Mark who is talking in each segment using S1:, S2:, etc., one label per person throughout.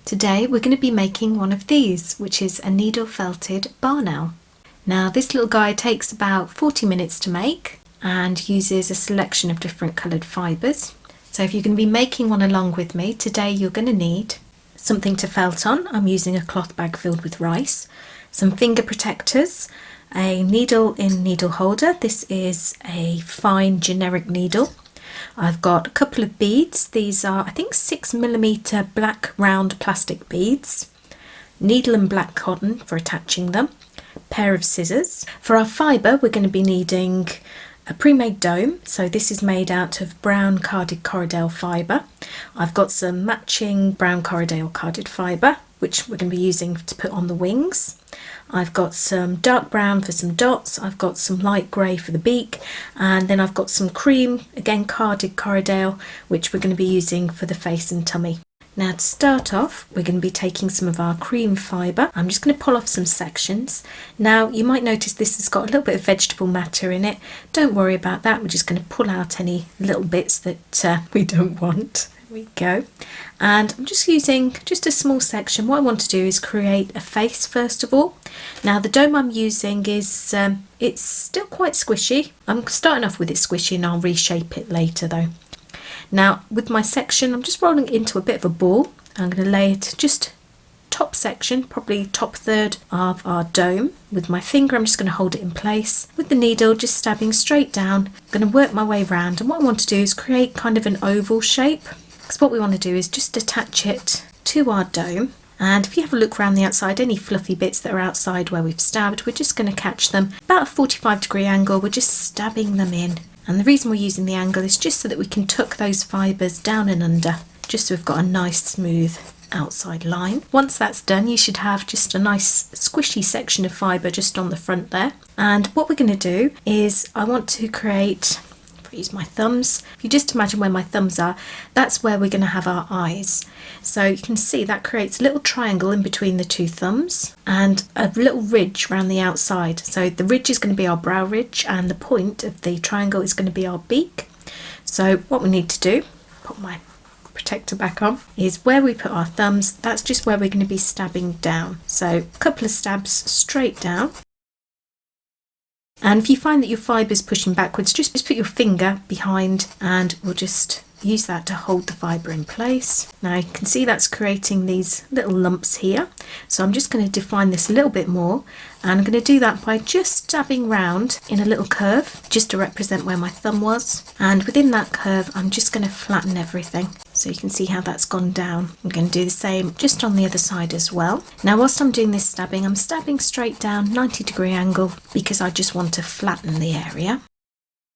S1: Today we're going to be making one of these, which is a needle felted barn owl. Now this little guy takes about 40 minutes to make and uses a selection of different coloured fibres. So if you're going to be making one along with me, today you're going to need something to felt on. I'm using a cloth bag filled with rice, some finger protectors, a needle in needle holder. This is a fine generic needle. I've got a couple of beads. These are, I think, 6mm black round plastic beads, needle and black cotton for attaching them, pair of scissors. For our fibre, we're going to be needing a pre-made dome. So this is made out of brown carded Corriedale fibre. I've got some matching brown Corriedale carded fibre, which we're going to be using to put on the wings. I've got some dark brown for some dots, I've got some light grey for the beak, and then I've got some cream, again carded Corriedale, which we're going to be using for the face and tummy. Now to start off, we're going to be taking some of our cream fibre. I'm just going to pull off some sections. Now you might notice this has got a little bit of vegetable matter in it. Don't worry about that, we're just going to pull out any little bits that we don't want. There we go. And I'm just using just a small section. What I want to do is create a face first of all. Now the dome I'm using is it's still quite squishy. I'm starting off with it squishy and I'll reshape it later though. Now with my section, I'm just rolling it into a bit of a ball. I'm going to lay it just top section, probably top third of our dome. With my finger I'm just going to hold it in place. With the needle just stabbing straight down. I'm going to work my way around, and what I want to do is create kind of an oval shape. Because what we want to do is just attach it to our dome, and if you have a look around the outside, any fluffy bits that are outside where we've stabbed, we're just going to catch them about a 45-degree angle. We're just stabbing them in, and the reason we're using the angle is just so that we can tuck those fibres down and under, just so we've got a nice smooth outside line. Once that's done, you should have just a nice squishy section of fibre just on the front there. And what we're going to do is I want to create, use my thumbs. If you just imagine where my thumbs are, that's where we're going to have our eyes. So you can see that creates a little triangle in between the two thumbs and a little ridge around the outside. So the ridge is going to be our brow ridge and the point of the triangle is going to be our beak. So what we need to do, put my protector back on, is where we put our thumbs, that's just where we're going to be stabbing down. So a couple of stabs straight down. And if you find that your fibre is pushing backwards, just put your finger behind and we'll just use that to hold the fibre in place. Now you can see that's creating these little lumps here. So I'm just going to define this a little bit more, and I'm going to do that by just stabbing round in a little curve just to represent where my thumb was. And within that curve I'm just going to flatten everything. So you can see how that's gone down. I'm going to do the same just on the other side as well. Now whilst I'm doing this stabbing, I'm stabbing straight down, 90-degree angle, because I just want to flatten the area.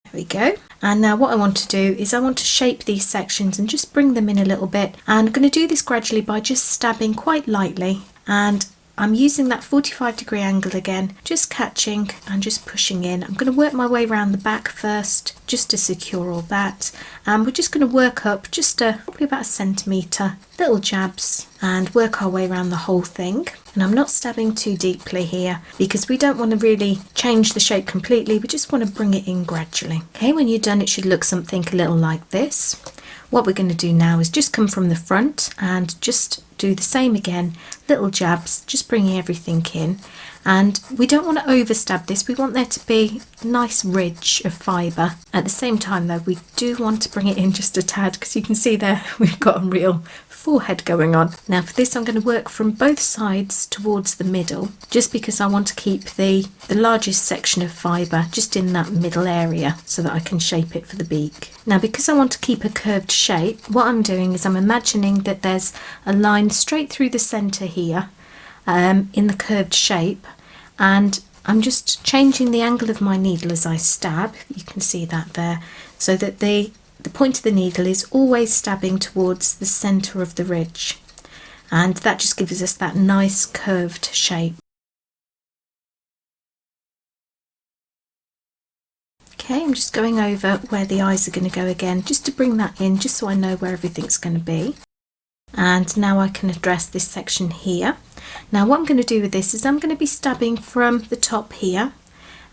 S1: There we go. And now what I want to do is I want to shape these sections and just bring them in a little bit. And I'm going to do this gradually by just stabbing quite lightly, and I'm using that 45-degree angle again, just catching and just pushing in. I'm going to work my way around the back first just to secure all that, and we're just going to work up just probably about 1 centimetre, little jabs, and work our way around the whole thing. And I'm not stabbing too deeply here because we don't want to really change the shape completely, we just want to bring it in gradually. Okay, when you're done it should look something a little like this. What we're going to do now is just come from the front and just do the same again, little jabs, just bringing everything in. And we don't want to overstab this, we want there to be a nice ridge of fibre. At the same time though, we do want to bring it in just a tad, because you can see there we've got a real forehead going on. Now for this I'm going to work from both sides towards the middle, just because I want to keep the largest section of fibre just in that middle area so that I can shape it for the beak. Now because I want to keep a curved shape, what I'm doing is I'm imagining that there's a line straight through the centre here in the curved shape, and I'm just changing the angle of my needle as I stab. You can see that there, so that the point of the needle is always stabbing towards the centre of the ridge, and that just gives us that nice curved shape. Okay, I'm just going over where the eyes are going to go again, just to bring that in, just so I know where everything's going to be. And now I can address this section here. Now what I'm going to do with this is I'm going to be stabbing from the top here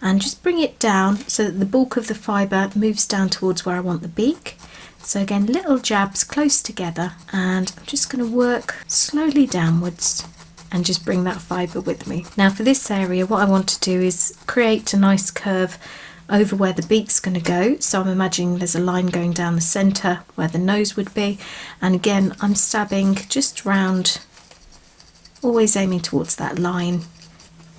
S1: and just bring it down so that the bulk of the fibre moves down towards where I want the beak. So again, little jabs close together, and I'm just going to work slowly downwards and just bring that fibre with me. Now for this area, what I want to do is create a nice curve over where the beak's going to go. So I'm imagining there's a line going down the centre where the nose would be, and again I'm stabbing just round, always aiming towards that line,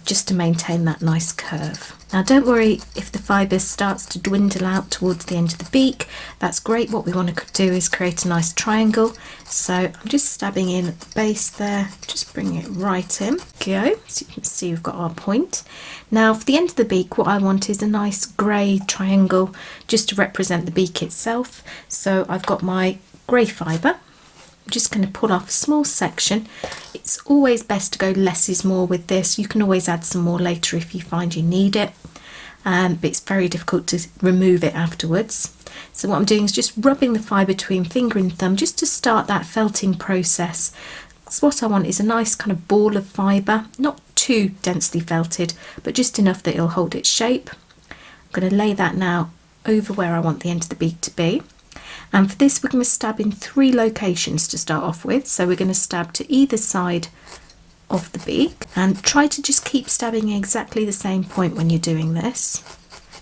S1: just to maintain that nice curve. Now don't worry if the fibre starts to dwindle out towards the end of the beak, that's great. What we want to do is create a nice triangle, so I'm just stabbing in at the base there, just bring it right in. Go, so you can see we've got our point. Now for the end of the beak, what I want is a nice grey triangle just to represent the beak itself. So I've got my grey fibre. I'm just going to pull off a small section. It's always best to go less is more with this. You can always add some more later if you find you need it, but it's very difficult to remove it afterwards. So what I'm doing is just rubbing the fibre between finger and thumb just to start that felting process. So what I want is a nice kind of ball of fibre, not too densely felted, but just enough that it'll hold its shape. I'm going to lay that now over where I want the end of the beak to be. And for this, we're going to stab in 3 locations to start off with. So we're going to stab to either side of the beak, and try to just keep stabbing exactly the same point when you're doing this.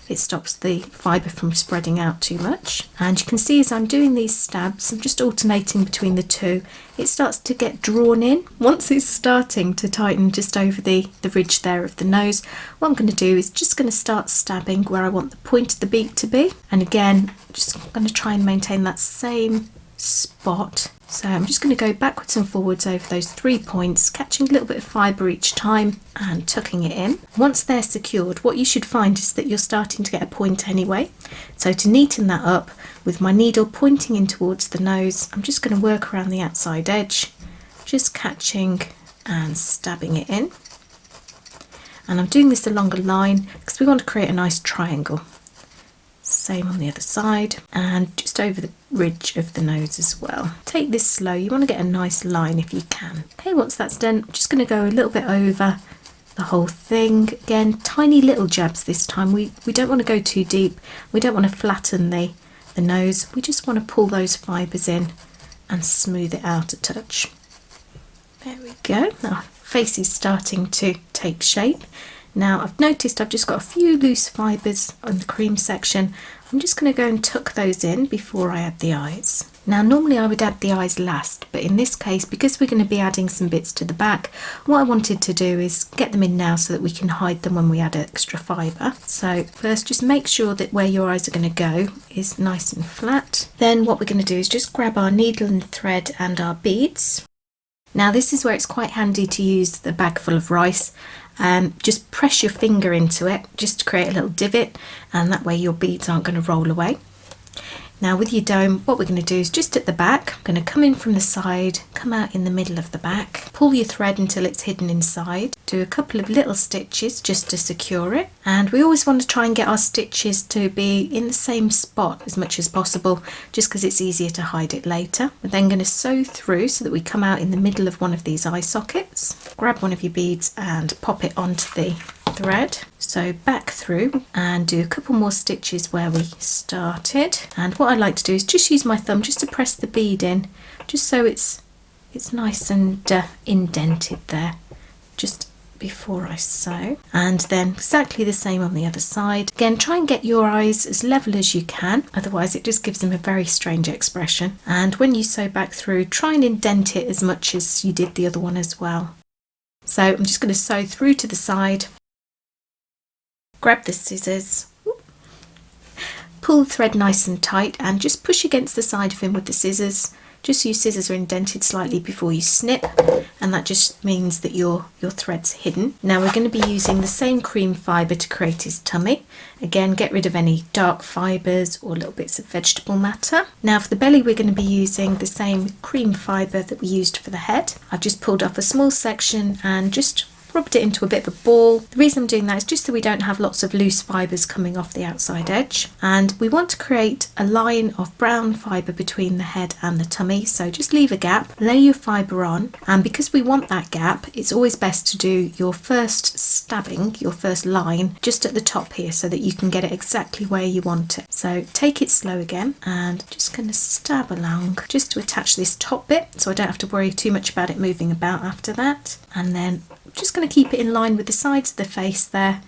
S1: It stops the fibre from spreading out too much. And you can see as I'm doing these stabs, I'm just alternating between the two. It starts to get drawn in. Once it's starting to tighten just over the ridge there of the nose, what I'm going to do is just going to start stabbing where I want the point of the beak to be. And again, just going to try and maintain that same spot. So I'm just going to go backwards and forwards over those 3 points, catching a little bit of fibre each time and tucking it in. Once they're secured, what you should find is that you're starting to get a point anyway. So to neaten that up, with my needle pointing in towards the nose, I'm just going to work around the outside edge, just catching and stabbing it in. And I'm doing this along a line because we want to create a nice triangle. Same on the other side, and just over the ridge of the nose as well. Take this slow, you want to get a nice line if you can. Okay, once that's done, I'm just going to go a little bit over the whole thing. Again, tiny little jabs this time. We don't want to go too deep, we don't want to flatten the nose, we just want to pull those fibres in and smooth it out a touch. There we go. Our face is starting to take shape. Now I've noticed I've just got a few loose fibres on the cream section. I'm just going to go and tuck those in before I add the eyes. Now normally I would add the eyes last, but in this case, because we're going to be adding some bits to the back, what I wanted to do is get them in now so that we can hide them when we add extra fibre. So first just make sure that where your eyes are going to go is nice and flat. Then what we're going to do is just grab our needle and thread and our beads. Now this is where it's quite handy to use the bag full of rice. Just press your finger into it just to create a little divot, and that way your beads aren't going to roll away. Now with your dome, what we're going to do is just at the back, I'm going to come in from the side, come out in the middle of the back, pull your thread until it's hidden inside, do a couple of little stitches just to secure it, and we always want to try and get our stitches to be in the same spot as much as possible, just because it's easier to hide it later. We're then going to sew through so that we come out in the middle of one of these eye sockets. Grab one of your beads and pop it onto the thread, so back through and do a couple more stitches where we started. And what I like to do is just use my thumb just to press the bead in, just so it's nice and indented there just before I sew. And then exactly the same on the other side. Again, try and get your eyes as level as you can, otherwise it just gives them a very strange expression. And when you sew back through, try and indent it as much as you did the other one as well. So I'm just going to sew through to the side. Grab the scissors, pull the thread nice and tight and just push against the side of him with the scissors, just so your scissors are indented slightly before you snip, and that just means that your thread's hidden. Now we're going to be using the same cream fibre to create his tummy. Again, get rid of any dark fibres or little bits of vegetable matter. Now for the belly, we're going to be using the same cream fibre that we used for the head. I've just pulled off a small section and just rubbed it into a bit of a ball. The reason I'm doing that is just so we don't have lots of loose fibres coming off the outside edge. And we want to create a line of brown fibre between the head and the tummy, so just leave a gap, lay your fibre on, and because we want that gap, it's always best to do your first stabbing, your first line, just at the top here so that you can get it exactly where you want it. So take it slow again, and just going to stab along just to attach this top bit so I don't have to worry too much about it moving about after that. And then I'm just going to keep it in line with the sides of the face there,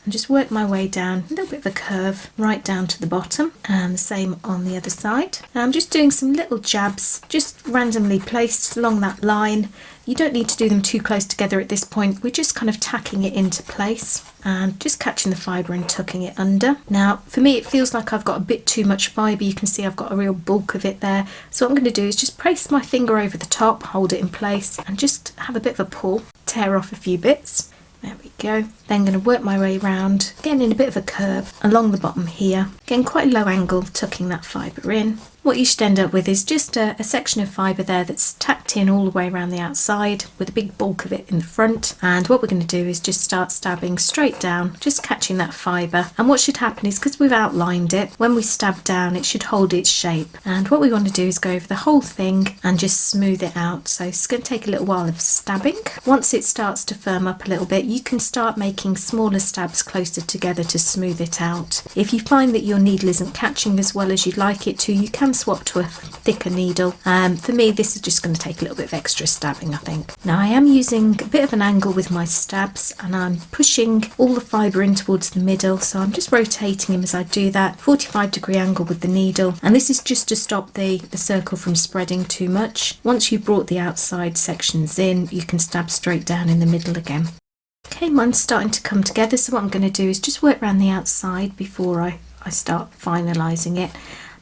S1: and just work my way down, a little bit of a curve right down to the bottom, and the same on the other side. Now I'm just doing some little jabs, just randomly placed along that line. You don't need to do them too close together at this point. We're just kind of tacking it into place and just catching the fibre and tucking it under. Now for me it feels like I've got a bit too much fibre. You can see I've got a real bulk of it there. So what I'm going to do is just place my finger over the top, hold it in place, and just have a bit of a pull, tear off a few bits. There we go. Then going to work my way around, again in a bit of a curve along the bottom here. Again, quite a low angle, tucking that fibre in. What you should end up with is just a section of fibre there that's tacked in all the way around the outside with a big bulk of it in the front. And what we're going to do is just start stabbing straight down, just catching that fibre. And what should happen is, because we've outlined it, when we stab down it should hold its shape. And what we want to do is go over the whole thing and just smooth it out. So it's going to take a little while of stabbing. Once it starts to firm up a little bit, you can start making smaller stabs closer together to smooth it out. If you find that your needle isn't catching as well as you'd like it to, you can swap to a thicker needle. For me this is just going to take a little bit of extra stabbing, I think. Now I am using a bit of an angle with my stabs, and I'm pushing all the fibre in towards the middle, so I'm just rotating him as I do that, 45-degree angle with the needle, and this is just to stop the circle from spreading too much. Once you've brought the outside sections in, you can stab straight down in the middle again. Okay, mine's starting to come together, so what I'm going to do is just work around the outside before I start finalising it.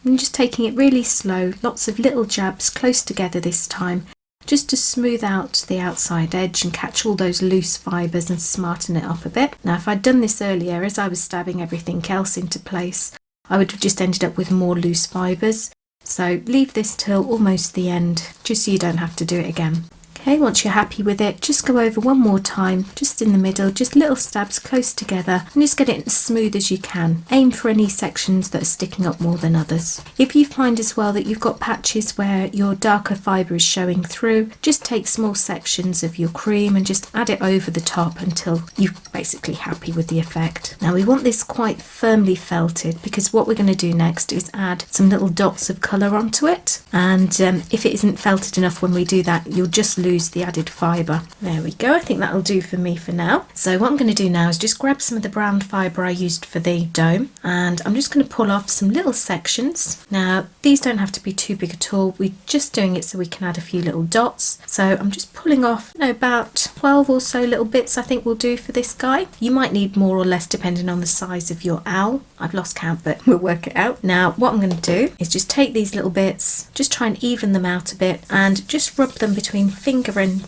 S1: I'm just taking it really slow, lots of little jabs close together this time, just to smooth out the outside edge and catch all those loose fibres and smarten it up a bit. Now if I'd done this earlier, as I was stabbing everything else into place, I would have just ended up with more loose fibres. So leave this till almost the end, just so you don't have to do it again. Okay, once you're happy with it, just go over one more time, just in the middle, just little stabs close together, and just get it as smooth as you can. Aim for any sections that are sticking up more than others. If you find as well that you've got patches where your darker fibre is showing through, just take small sections of your cream and just add it over the top until you're basically happy with the effect. Now we want this quite firmly felted, because what we're going to do next is add some little dots of colour onto it, and if it isn't felted enough when we do that, you'll just lose the added fibre. There we go, I think that'll do for me for now. So what I'm going to do now is just grab some of the brown fibre I used for the dome, and I'm just going to pull off some little sections. Now these don't have to be too big at all, we're just doing it so we can add a few little dots. So I'm just pulling off about 12 or so little bits I think will do for this guy. You might need more or less depending on the size of your owl. I've lost count, but we'll work it out. Now what I'm going to do is just take these little bits, just try and even them out a bit, and just rub them between finger and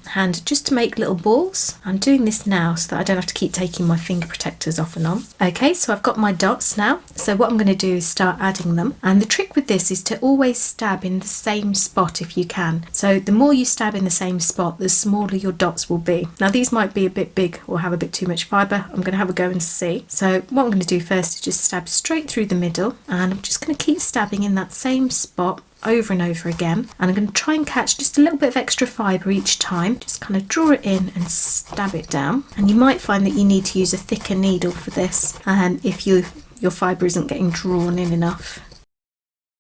S1: hand just to make little balls. I'm doing this now so that I don't have to keep taking my finger protectors off and on. Okay, so I've got my dots now, so what I'm going to do is start adding them, and the trick with this is to always stab in the same spot if you can. So the more you stab in the same spot, the smaller your dots will be. Now these might be a bit big or have a bit too much fibre. I'm going to have a go and see. So what I'm going to do first is just stab straight through the middle, and I'm just going to keep stabbing in that same spot over and over again, and I'm going to try and catch just a little bit of extra fibre each time. Just kind of draw it in and stab it down, and you might find that you need to use a thicker needle for this, and if your fibre isn't getting drawn in enough.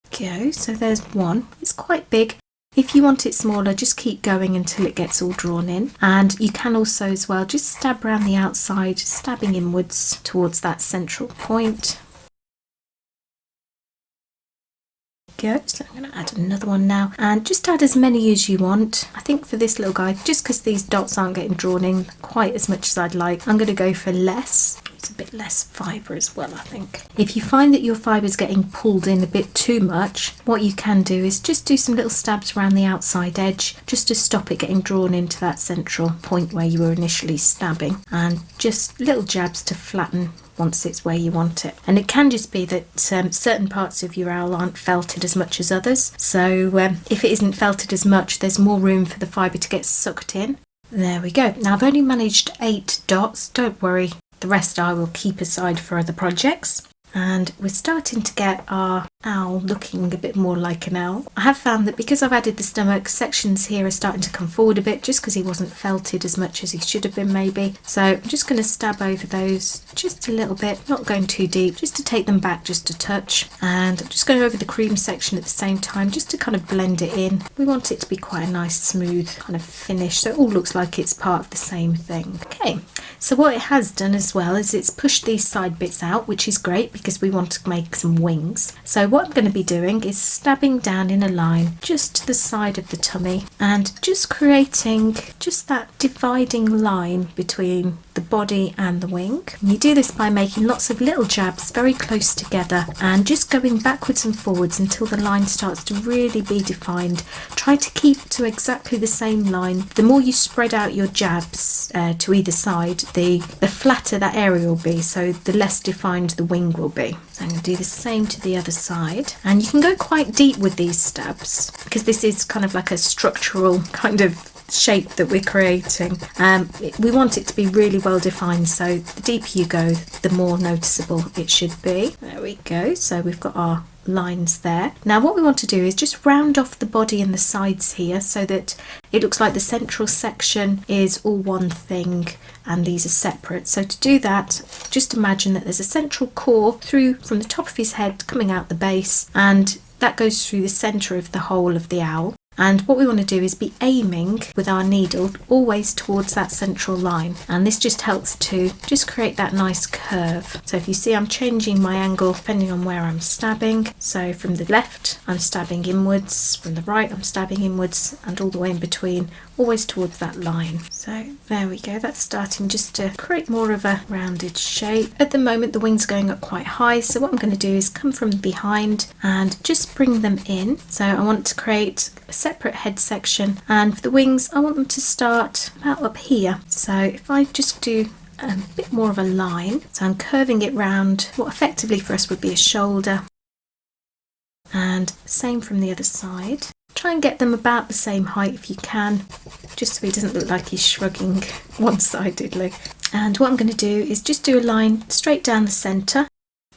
S1: Okay, so there's one. It's quite big. If you want it smaller, just keep going until it gets all drawn in, and you can also as well just stab around the outside, stabbing inwards towards that central point. Go. So I'm going to add another one now, and just add as many as you want. I think for this little guy, just because these dots aren't getting drawn in quite as much as I'd like, I'm going to go for less. It's a bit less fibre as well, I think. If you find that your fibre is getting pulled in a bit too much, what you can do is just do some little stabs around the outside edge just to stop it getting drawn into that central point where you were initially stabbing, and just little jabs to flatten once it's where you want it. And it can just be that certain parts of your owl aren't felted as much as others, so if it isn't felted as much, there's more room for the fibre to get sucked in. There we go. Now I've only managed 8 dots, don't worry, the rest I will keep aside for other projects. And we're starting to get our owl looking a bit more like an owl. I have found that because I've added the stomach, sections here are starting to come forward a bit, just because he wasn't felted as much as he should have been maybe. So I'm just going to stab over those just a little bit, not going too deep, just to take them back just a touch. And I'm just going over the cream section at the same time, just to kind of blend it in. We want it to be quite a nice smooth kind of finish, so it all looks like it's part of the same thing. Okay, so what it has done as well is it's pushed these side bits out, which is great because we want to make some wings. So what I'm going to be doing is stabbing down in a line just to the side of the tummy and just creating just that dividing line between the body and the wing. And you do this by making lots of little jabs very close together and just going backwards and forwards until the line starts to really be defined. Try to keep to exactly the same line. The more you spread out your jabs to either side, the flatter that area will be, so the less defined the wing will be. So I'm going to do the same to the other side, and you can go quite deep with these stabs because this is kind of like a structural kind of shape that we're creating. We want it to be really well defined, so the deeper you go, the more noticeable it should be. There we go. So we've got our lines there. Now what we want to do is just round off the body and the sides here so that it looks like the central section is all one thing and these are separate. So to do that, just imagine that there's a central core through from the top of his head coming out the base, and that goes through the centre of the whole of the owl. And what we want to do is be aiming with our needle always towards that central line, and this just helps to just create that nice curve. So if you see, I'm changing my angle depending on where I'm stabbing. So from the left I'm stabbing inwards, from the right I'm stabbing inwards, and all the way in between always towards that line. So there we go, that's starting just to create more of a rounded shape. At the moment the wings are going up quite high, so what I'm going to do is come from behind and just bring them in. So I want to create a separate head section, and for the wings I want them to start about up here. So if I just do a bit more of a line, so I'm curving it round what effectively for us would be a shoulder, and same from the other side. Try and get them about the same height if you can, just so he doesn't look like he's shrugging one-sidedly. And what I'm going to do is just do a line straight down the centre.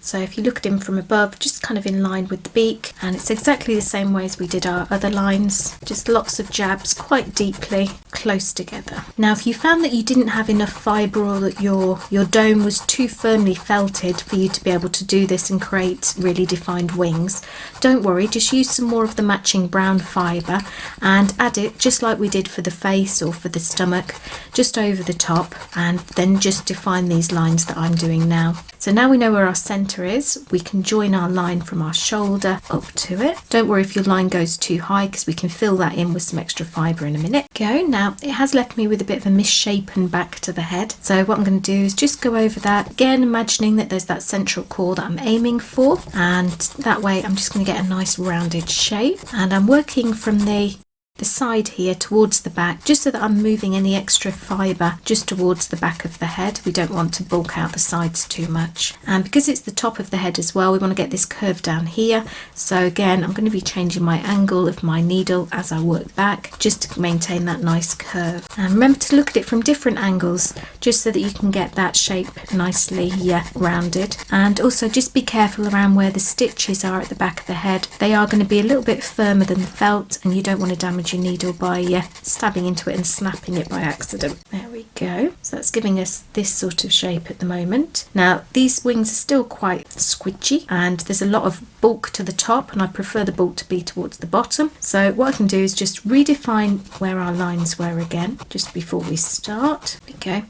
S1: So if you look at him from above, just kind of in line with the beak, and it's exactly the same way as we did our other lines, just lots of jabs quite deeply close together. Now if you found that you didn't have enough fibre, or that your dome was too firmly felted for you to be able to do this and create really defined wings, don't worry, just use some more of the matching brown fibre and add it just like we did for the face or for the stomach, just over the top, and then just define these lines that I'm doing now. So now we know where our centre is, we can join our line from our shoulder up to it. Don't worry if your line goes too high, because we can fill that in with some extra fibre in a minute. Go. Now it has left me with a bit of a misshapen back to the head, so what I'm going to do is just go over that again, imagining that there's that central core that I'm aiming for, and that way I'm just going to get a nice rounded shape. And I'm working from the side here towards the back, just so that I'm moving any extra fibre just towards the back of the head. We don't want to bulk out the sides too much, and because it's the top of the head as well, we want to get this curve down here. So again, I'm going to be changing my angle of my needle as I work back, just to maintain that nice curve. And remember to look at it from different angles, just so that you can get that shape nicely rounded. And also just be careful around where the stitches are at the back of the head. They are going to be a little bit firmer than the felt, and you don't want to damage your needle by stabbing into it and snapping it by accident. There we go. So that's giving us this sort of shape at the moment. Now these wings are still quite squidgy, and there's a lot of bulk to the top, and I prefer the bulk to be towards the bottom. So what I can do is just redefine where our lines were again just before we start. There we go.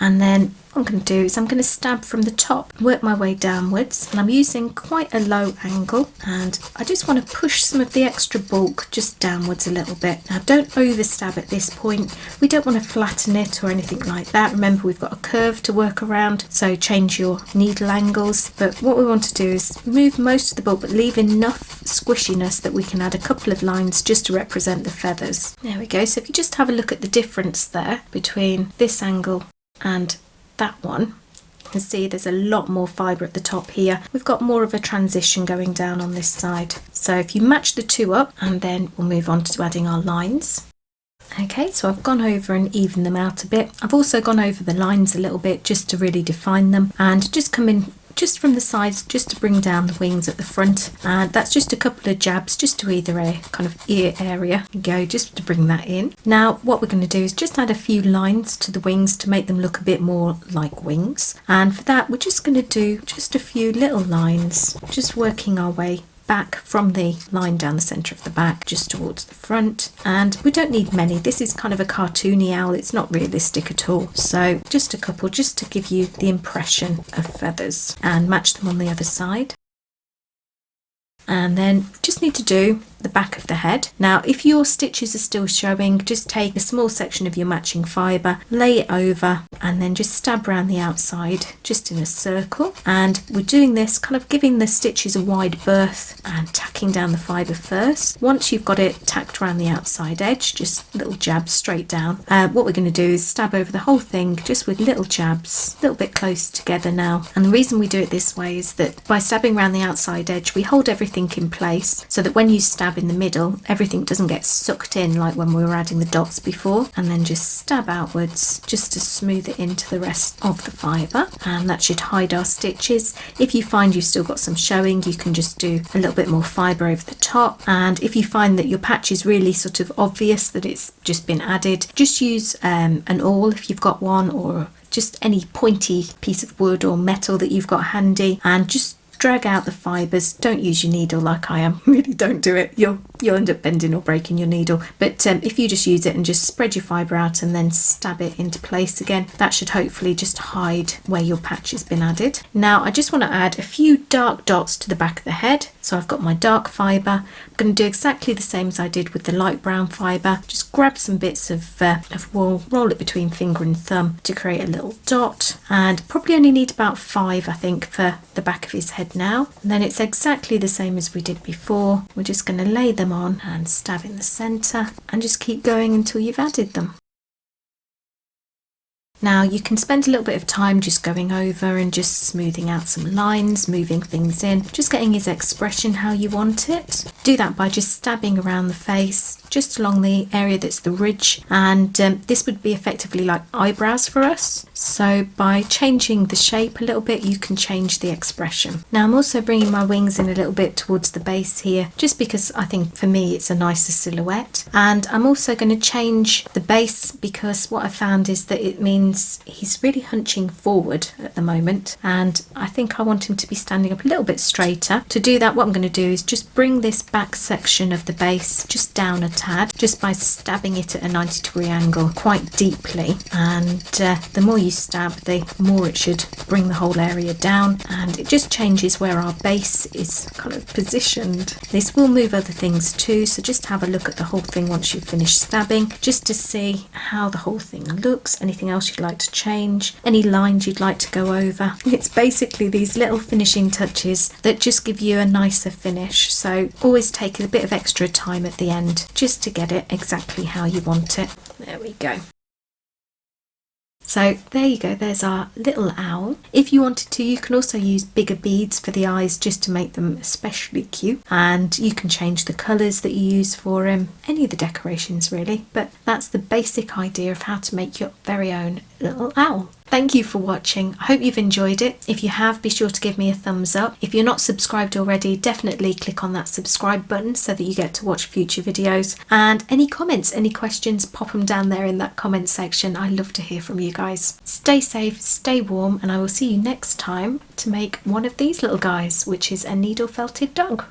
S1: And then what I'm going to do is I'm going to stab from the top, work my way downwards, and I'm using quite a low angle, and I just want to push some of the extra bulk just downwards a little bit. Now don't over stab at this point, we don't want to flatten it or anything like that. Remember, we've got a curve to work around, so change your needle angles. But what we want to do is remove most of the bulk but leave enough squishiness that we can add a couple of lines just to represent the feathers. There we go. So if you just have a look at the difference there between this angle and that one, you can see there's a lot more fibre at the top here. We've got more of a transition going down on this side. So if you match the two up, and then we'll move on to adding our lines. Okay, so I've gone over and evened them out a bit. I've also gone over the lines a little bit just to really define them, and just come in just from the sides just to bring down the wings at the front, and that's just a couple of jabs just to either a kind of ear area go, just to bring that in. Now what we're going to do is just add a few lines to the wings to make them look a bit more like wings, and for that we're just going to do just a few little lines, just working our way back from the line down the centre of the back just towards the front. And we don't need many, this is kind of a cartoony owl, it's not realistic at all, so just a couple just to give you the impression of feathers, and match them on the other side. And then just need to do the back of the head. Now if your stitches are still showing, just take a small section of your matching fibre, lay it over, and then just stab around the outside just in a circle. And we're doing this kind of giving the stitches a wide berth and tacking down the fibre first. Once you've got it tacked around the outside edge, just little jabs straight down. What we're going to do is stab over the whole thing just with little jabs, a little bit close together now. And the reason we do it this way is that by stabbing around the outside edge, we hold everything in place so that when you stab in the middle, everything doesn't get sucked in like when we were adding the dots before. And then just stab outwards just to smooth it into the rest of the fibre, and that should hide our stitches. If you find you've still got some showing, you can just do a little bit more fibre over the top. And if you find that your patch is really sort of obvious that it's just been added, just use an awl if you've got one, or just any pointy piece of wood or metal that you've got handy, and just drag out the fibres. Don't use your needle like I am, really don't do it, you'll end up bending or breaking your needle. But if you just use it and just spread your fibre out and then stab it into place again, that should hopefully just hide where your patch has been added. Now I just want to add a few dark dots to the back of the head, so I've got my dark fibre. I'm going to do exactly the same as I did with the light brown fibre, just grab some bits of wool, roll it between finger and thumb to create a little dot, and probably only need about 5 I think for the back of his head now. And then it's exactly the same as we did before, we're just going to lay them on and stab in the centre and just keep going until you've added them. Now you can spend a little bit of time just going over and just smoothing out some lines, moving things in, just getting his expression how you want it. Do that by just stabbing around the face, just along the area that's the ridge, and this would be effectively like eyebrows for us. So by changing the shape a little bit, you can change the expression. Now I'm also bringing my wings in a little bit towards the base here, just because I think for me it's a nicer silhouette. And I'm also going to change the base because what I found is that it means he's really hunching forward at the moment, and I think I want him to be standing up a little bit straighter. To do that, what I'm going to do is just bring this back section of the base just down a tad, just by stabbing it at a 90-degree angle quite deeply, and the more you stab, the more it should bring the whole area down, and it just changes where our base is kind of positioned. This will move other things too, so just have a look at the whole thing once you've finished stabbing, just to see how the whole thing looks. Anything else you'd like to change, any lines you'd like to go over. It's basically these little finishing touches that just give you a nicer finish, so always take a bit of extra time at the end just to get it exactly how you want it. There we go. So there you go, there's our little owl. If you wanted to, you can also use bigger beads for the eyes just to make them especially cute, and you can change the colours that you use for any of the decorations really, but that's the basic idea of how to make your very own little owl. Thank you for watching. I hope you've enjoyed it. If you have, be sure to give me a thumbs up. If you're not subscribed already, definitely click on that subscribe button so that you get to watch future videos. And any comments, any questions, pop them down there in that comment section. I love to hear from you guys. Stay safe, stay warm, and I will see you next time to make one of these little guys, which is a needle felted dog.